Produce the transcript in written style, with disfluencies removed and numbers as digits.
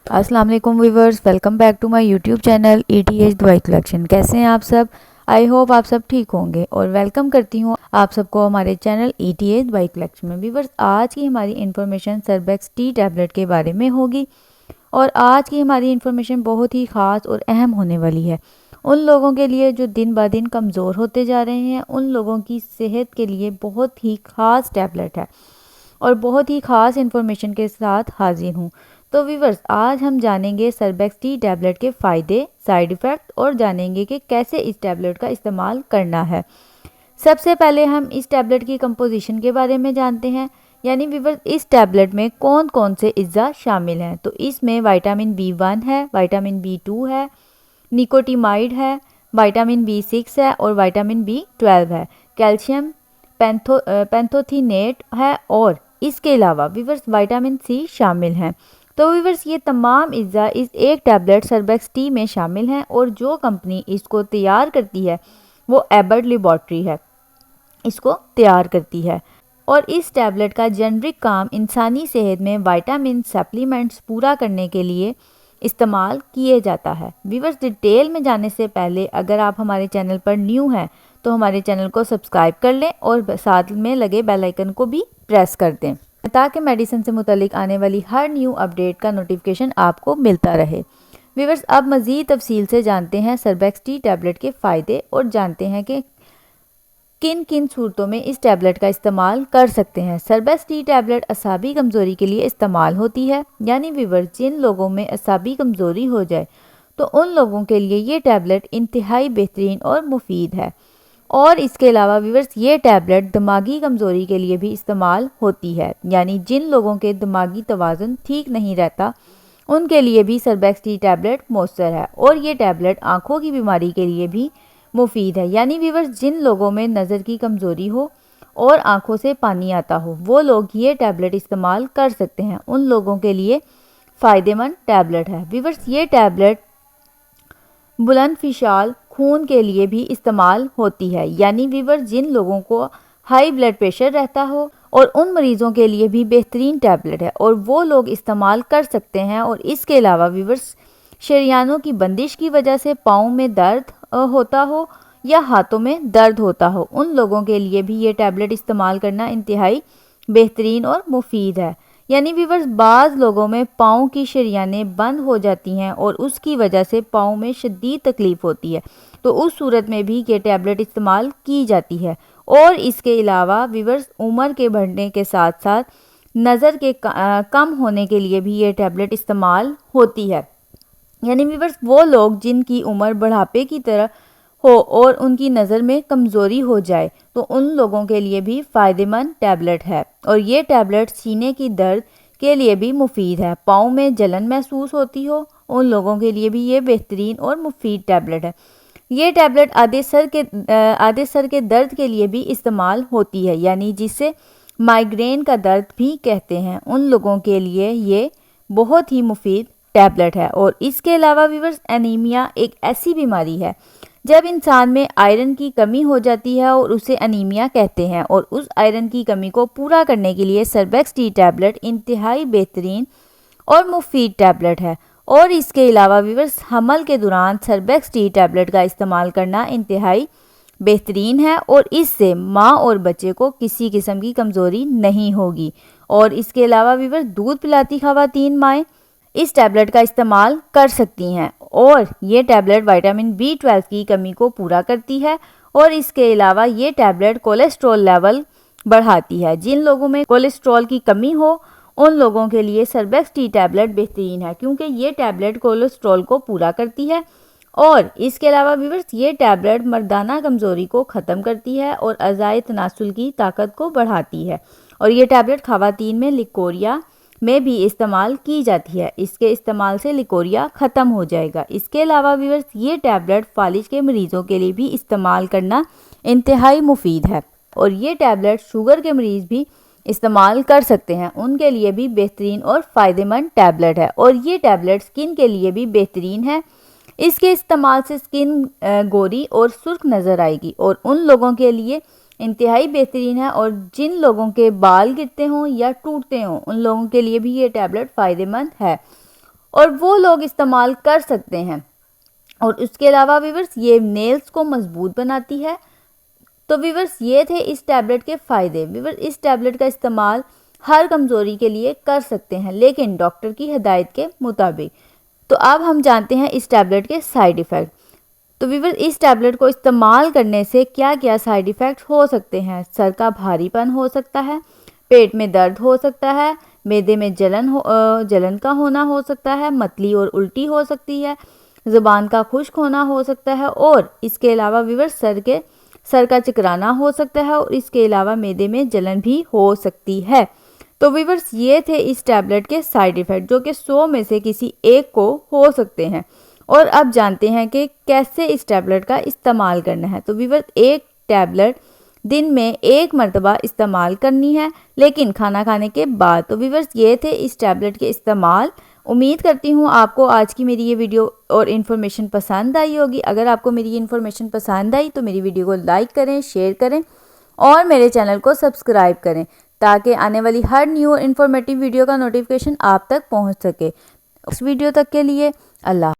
अस्सलाम वालेकुम viewers, welcome back to my YouTube channel ETH दवाई कलेक्शन। कैसे हैं आप सब? आई होप आप सब ठीक होंगे और वेलकम करती हूँ आप सबको हमारे चैनल ETH दवाई कलेक्शन में। व्यूवर्स, आज की हमारी इन्फॉर्मेशन सर्बेक्स टी टैबलेट के बारे में होगी और आज की हमारी इन्फॉर्मेशन बहुत ही ख़ास और अहम होने वाली है उन लोगों के लिए जो दिन ब दिन कमज़ोर होते जा रहे हैं। उन लोगों की सेहत के लिए बहुत ही ख़ास टैबलेट है और बहुत ही ख़ास इन्फॉर्मेशन के साथ हाजिर हूँ। तो व्यूवर्स, आज हम जानेंगे सर्बेक्स टी टैबलेट के फ़ायदे, साइड इफ़ेक्ट और जानेंगे कि कैसे इस टैबलेट का इस्तेमाल करना है। सबसे पहले हम इस टैबलेट की कंपोजिशन के बारे में जानते हैं, यानी व्यूवर्स इस टैबलेट में कौन कौन से अज्जा शामिल हैं। तो इसमें विटामिन B1 है, विटामिन B2 है, निकोटिमाइड है, विटामिन B6 है और विटामिन B12 है, कैल्शियम पैंथोथिनेट है और इसके अलावा व्यूवर्स विटामिन C शामिल हैं। तो व्यूवर्स, ये तमाम अज्जा इस एक टैबलेट सर्बेक्स टी में शामिल हैं और जो कंपनी इसको तैयार करती है वो एबर्ट लेबॉर्ट्री है, इसको तैयार करती है। और इस टैबलेट का जेनरिक काम इंसानी सेहत में विटामिन सप्लीमेंट्स पूरा करने के लिए इस्तेमाल किए जाता है। व्यूवर्स, डिटेल में जाने से पहले अगर आप हमारे चैनल पर न्यू हैं तो हमारे चैनल को सब्सक्राइब कर लें और साथ में लगे बेल आइकन को भी प्रेस कर दें ताकि मेडिसिन से मुतालिक आने वाली हर न्यू अपडेट का नोटिफिकेशन आपको मिलता रहे। व्यूवर्स, अब मज़ीद तफसील से जानते हैं सर्बेक्स टी टैबलेट के फ़ायदे और जानते हैं कि किन किन सूरतों में इस टैबलेट का इस्तेमाल कर सकते हैं। सर्बेक्स टी टैबलेट असाबी कमज़ोरी के लिए इस्तेमाल होती है, यानी व्यूवर्स जिन लोगों में असाबी कमज़ोरी हो जाए तो उन लोगों के लिए ये टैबलेट इंतहाई बेहतरीन और मुफीद है। और इसके अलावा व्यूवर्स ये टैबलेट दिमागी कमज़ोरी के लिए भी इस्तेमाल होती है, यानी जिन लोगों के दिमागी तवाज़ुन ठीक नहीं रहता उनके लिए भी सर्बेक्स टी टैबलेट मौसर है। और ये टैबलेट आँखों की बीमारी के लिए भी मुफीद है, यानी व्यूवर्स जिन लोगों में नज़र की कमज़ोरी हो और आँखों से पानी आता हो वो लोग ये टैबलेट इस्तेमाल कर सकते हैं, उन लोगों के लिए फ़ायदेमंद टैबलेट है। व्यूवर्स, ये टैबलेट बुलंद फिशाल खून के लिए भी इस्तेमाल होती है, यानी व्यूवर्स जिन लोगों को हाई ब्लड प्रेशर रहता हो और उन मरीज़ों के लिए भी बेहतरीन टैबलेट है और वो लोग इस्तेमाल कर सकते हैं। और इसके अलावा व्यूवर्स शरियानों की बंदिश की वजह से पाँव में दर्द होता हो या हाथों में दर्द होता हो, उन लोगों के लिए भी ये टैबलेट इस्तेमाल करना इंतहाई बेहतरीन और मुफीद है। यानी व्यूवर्स बाज़ लोगों में पाँव की शरियानें बंद हो जाती हैं और उसकी वजह से पाँव में शदीद तकलीफ़ होती है, तो उस सूरत में भी ये टैबलेट इस्तेमाल की जाती है। और इसके अलावा व्यूवर्स उम्र के बढ़ने के साथ साथ नज़र के कम होने के लिए भी ये टैबलेट इस्तेमाल होती है, यानी व्यूवर्स वो लोग जिनकी उम्र बढ़ापे की तरह हो और उनकी नज़र में कमज़ोरी हो जाए तो उन लोगों के लिए भी फ़ायदेमंद टैबलेट है। और ये टैबलेट सीने की दर्द के लिए भी मुफीद है, पाँव में जलन महसूस होती हो उन लोगों के लिए भी ये बेहतरीन और मुफीद टैबलेट है। ये टैबलेट आधे सर के दर्द के लिए भी इस्तेमाल होती है, यानी जिसे माइग्रेन का दर्द भी कहते हैं, उन लोगों के लिए ये बहुत ही मुफीद टैबलेट है। और इसके अलावा व्यूवर्स एनीमिया एक ऐसी बीमारी है जब इंसान में आयरन की कमी हो जाती है और उसे एनीमिया कहते हैं, और उस आयरन की कमी को पूरा करने के लिए सर्बेक्स टी टैबलेट इंतहाई बेहतरीन और मुफीद टैबलेट है। और इसके अलावा व्यूवर्स हमल के दौरान सर्बेक्स टी टैबलेट का इस्तेमाल करना इंतहाई बेहतरीन है और इससे माँ और बच्चे को किसी किस्म की कमज़ोरी नहीं होगी। और इसके अलावा व्यूवर्स दूध पिलाती ख़वातीन माएँ इस टैबलेट का इस्तेमाल कर सकती हैं और ये टैबलेट विटामिन B12 की कमी को पूरा करती है। और इसके अलावा ये टैबलेट कोलेस्ट्रॉल लेवल बढ़ाती है, जिन लोगों में कोलेस्ट्रॉल की कमी हो उन लोगों के लिए सर्बेक्स टी टैबलेट बेहतरीन है, क्योंकि ये टैबलेट कोलेस्ट्रॉल को पूरा करती है। और इसके अलावा व्यूवर्स ये टैबलेट मर्दाना कमज़ोरी को ख़त्म करती है और अज़ाए तनासुल की ताकत को बढ़ाती है। और ये टैबलेट ख़वातीन में लिकोरिया में भी इस्तेमाल की जाती है, इसके इस्तेमाल से लिकोरिया ख़त्म हो जाएगा। इसके अलावा व्यूवर्स ये टैबलेट फालिज के मरीज़ों के लिए भी इस्तेमाल करना इंतहाई मुफीद है और ये टैबलेट शुगर के मरीज़ भी इस्तेमाल कर सकते हैं, उनके लिए भी बेहतरीन और फ़ायदेमंद टैबलेट है। और ये टैबलेट स्किन के लिए भी बेहतरीन है, इसके इस्तेमाल से स्किन गोरी और सुर्ख नज़र आएगी और उन लोगों के लिए इंतहाई बेहतरीन है। और जिन लोगों के बाल गिरते हों या टूटते हों उन लोगों के लिए भी ये टैबलेट फ़ायदेमंद है। اور وہ لوگ استعمال کر سکتے ہیں۔ اور اس کے علاوہ ویورز یہ نیلز کو مضبوط بناتی ہے۔ تو ویورز یہ تھے اس ٹیبلٹ کے فائدے۔ ویورز اس ٹیبلٹ کا استعمال ہر کمزوری کے لیے کر سکتے ہیں لیکن ڈاکٹر کی ہدایت کے مطابق۔ تو اب ہم جانتے ہیں اس ٹیبلٹ کے سائیڈ ایفیکٹ۔ تو ویورز اس ٹیبلٹ کو استعمال کرنے سے کیا کیا سائیڈ ایفیکٹ ہو سکتے ہیں؟ سر کا بھاری پن ہو سکتا ہے، پیٹ میں درد ہو سکتا ہے، معدے میں جلن کا ہونا ہو سکتا ہے، متلی اور الٹی ہو سکتی ہے، زبان کا خشک ہونا ہو سکتا ہے، اور اس کے علاوہ ویورز سر کا چکرانا ہو سکتا ہے، اور اس کے علاوہ معدے میں جلن بھی ہو سکتی ہے۔ تو ویورز یہ تھے اس ٹیبلٹ کے سائیڈ ایفیکٹ جو کہ 100 میں سے کسی ایک کو ہو سکتے ہیں۔ اور اب جانتے ہیں کہ کیسے اس ٹیبلٹ کا استعمال کرنا ہے۔ تو ویورز ایک ٹیبلٹ دن میں 1 مرتبہ استعمال کرنی ہے لیکن کھانا کھانے کے بعد۔ تو ویورز یہ تھے اس ٹیبلٹ کے استعمال۔ امید کرتی ہوں آپ کو آج کی میری یہ ویڈیو اور انفارمیشن پسند آئی ہوگی۔ اگر آپ کو میری یہ انفارمیشن پسند آئی تو میری ویڈیو کو لائک کریں، شیئر کریں اور میرے چینل کو سبسکرائب کریں تاکہ آنے والی ہر نیو انفارمیٹیو ویڈیو کا نوٹیفیکیشن آپ تک پہنچ سکے۔ اس ویڈیو تک کے لیے اللہ